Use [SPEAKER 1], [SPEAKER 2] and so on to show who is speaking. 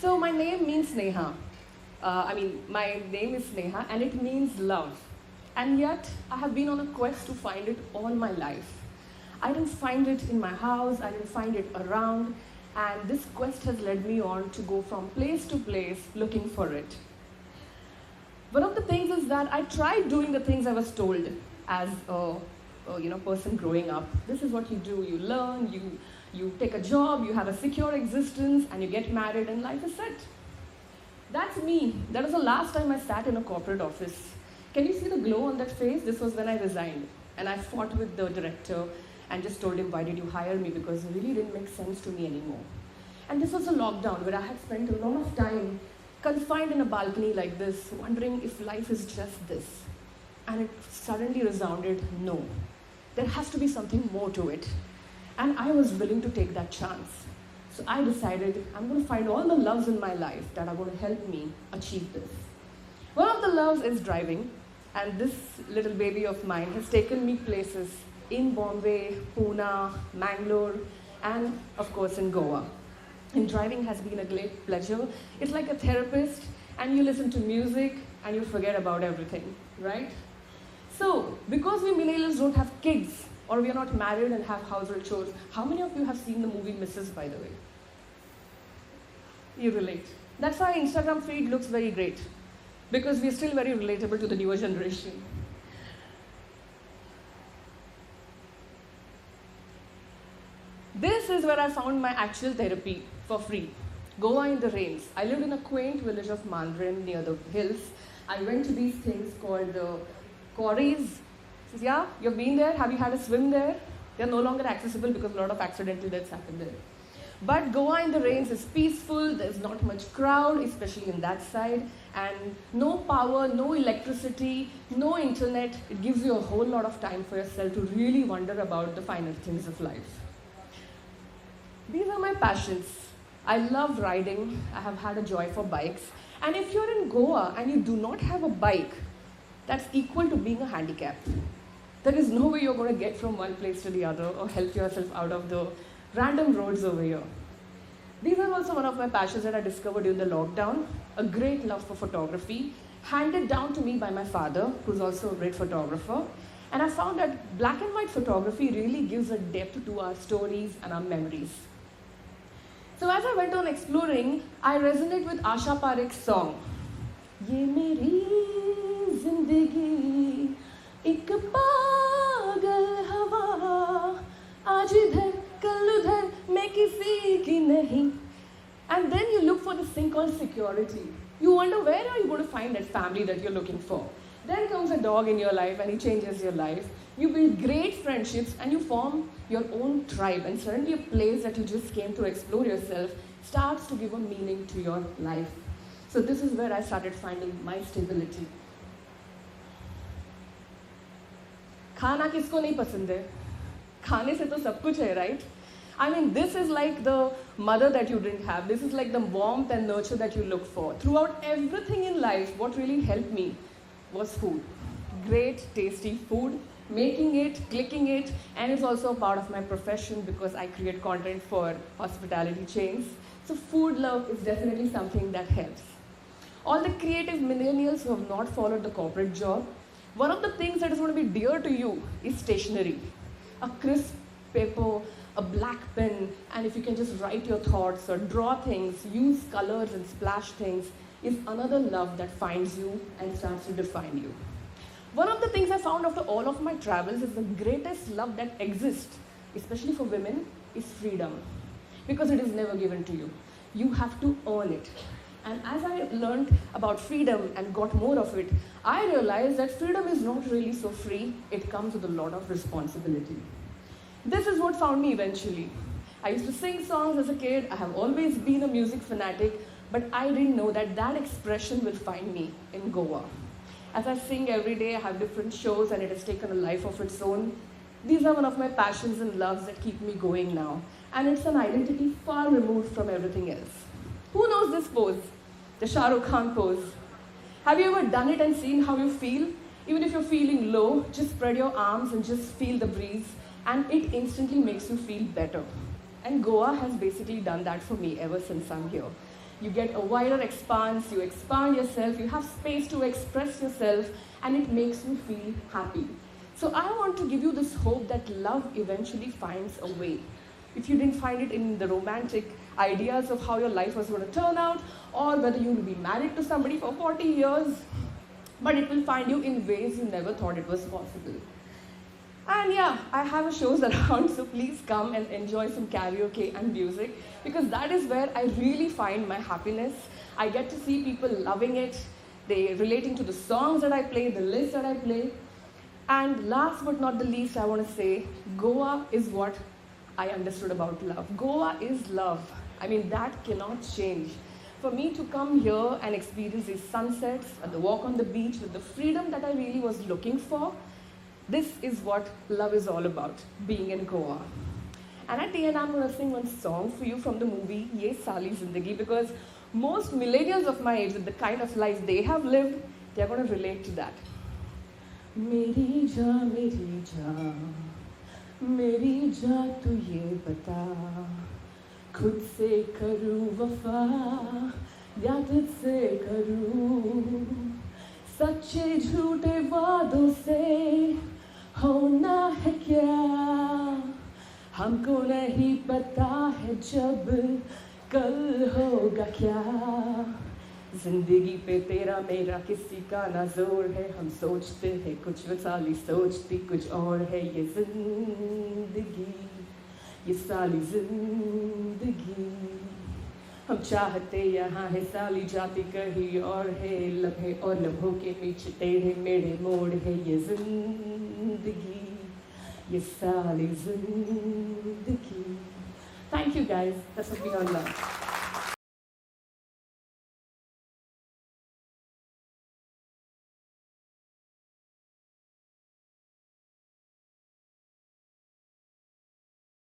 [SPEAKER 1] So my name means Sneha. My name is Sneha and it means love. And yet, I have been on a quest to find it all my life. I didn't find it in my house, I didn't find it around, and this quest has led me on to go from place to place looking for it. One of the things is that I tried doing the things I was told as a person growing up. This is what you do, you learn, you take a job, you have a secure existence, and you get married, and life is set. That's me. That was the last time I sat in a corporate office. Can you see the glow on that face? This was when I resigned. And I fought with the director and just told him, why did you hire me? Because it really didn't make sense to me anymore. And this was a lockdown where I had spent a lot of time confined in a balcony like this, wondering if life is just this. And it suddenly resounded, no. There has to be something more to it. And I was willing to take that chance. So I decided I'm going to find all the loves in my life that are going to help me achieve this. One of the loves is driving. And this little baby of mine has taken me places in Bombay, Pune, Mangalore, and of course in Goa. And driving has been a great pleasure. It's like a therapist, and you listen to music, and you forget about everything, right? So, because we millennials don't have kids, or we are not married and have household chores, how many of you have seen the movie Mrs., by the way? You relate. That's why Instagram feed looks very great, because we're still very relatable to the newer generation. This is where I found my actual therapy for free. Goa in the rains. I lived in a quaint village of Mandrin near the hills. I went to these things called the quarries. Yeah, you've been there? Have you had a swim there? They're no longer accessible because a lot of accidental deaths happen there. But Goa in the rains is peaceful, there's not much crowd, especially in that side, and no power, no electricity, no internet. It gives you a whole lot of time for yourself to really wonder about the finer things of life. These are my passions. I love riding, I have had a joy for bikes, and if you're in Goa and you do not have a bike, that's equal to being a handicap. There is no way you're going to get from one place to the other or help yourself out of the random roads over here. These are also one of my passions that I discovered during the lockdown. A great love for photography, handed down to me by my father, who's also a great photographer. And I found that black and white photography really gives a depth to our stories and our memories. So as I went on exploring, I resonate with Asha Parekh's song. Ye meri zindagi ek pagal hawa, aaj idhar kal udhar main kisi ki nahi. And then you look for this thing called security. You wonder, where are you going to find that family that you're looking for? Then comes a dog in your life and he changes your life. You build great friendships and you form your own tribe, and suddenly a place that you just came to explore yourself starts to give a meaning to your life. So this is where I started finding my stability. खाना किसको नहीं पसंद है? खाने से तो सब कुछ है, right? I mean, this is like the mother that you didn't have. This is like the warmth and nurture that you look for. Throughout everything in life, what really helped me was food. Great, tasty food, making it, clicking it, and it's also a part of my profession because I create content for hospitality chains. So food love is definitely something that helps. All the creative millennials who have not followed the corporate job, one of the things that is going to be dear to you is stationery. A crisp paper, a black pen, and if you can just write your thoughts or draw things, use colors and splash things, is another love that finds you and starts to define you. One of the things I found after all of my travels is the greatest love that exists, especially for women, is freedom. Because it is never given to you. You have to earn it. And as I learned about freedom and got more of it, I realized that freedom is not really so free. It comes with a lot of responsibility. This is what found me eventually. I used to sing songs as a kid. I have always been a music fanatic, but I didn't know that that expression will find me in Goa. As I sing every day, I have different shows and it has taken a life of its own. These are one of my passions and loves that keep me going now. And it's an identity far removed from everything else. Who knows this pose? The Shah Rukh Khan pose. Have you ever done it and seen how you feel? Even if you're feeling low, just spread your arms and just feel the breeze, and it instantly makes you feel better. And Goa has basically done that for me ever since I'm here. you get a wider expanse, you expand yourself, you have space to express yourself, and it makes you feel happy. So I want to give you this hope that love eventually finds a way. If you didn't find it in the romantic ideas of how your life was going to turn out, or whether you will be married to somebody for 40 years, but it will find you in ways you never thought it was possible. And yeah, I have a shows around, so please come and enjoy some karaoke and music, because that is where I really find my happiness. I get to see people loving it, they relating to the songs that I play, the list that I play. And last but not the least, I want to say, Goa is what I understood about love. Goa is love. I mean, that cannot change. For me to come here and experience these sunsets, and the walk on the beach with the freedom that I really was looking for, this is what love is all about, being in Goa. And at the end, I'm going to sing one song for you from the movie Ye Sali Zindagi, because most millennials of my age, with the kind of life they have lived, they're going to relate to that. मेरी जा तू ये बता, खुद से करूँ वफा या तुझसे करूँ, सच्चे झूठे वादों से होना है क्या, हमको नहीं पता है जब कल होगा क्या, जिंदगी पे तेरा मेरा किसी का ना जोर है, हम सोचते हैं कुछ वसाली सोचती कुछ और है, ये जिंदगी ये साली जिंदगी, हम चाहते यहाँ है साली जाती कहीं और है, लम्हे और लम्हों के बीच टेढ़े मेढ़े मोड़ है, ये जिंदगी ये साली जिंदगी. Thank you guys, that's what we all love.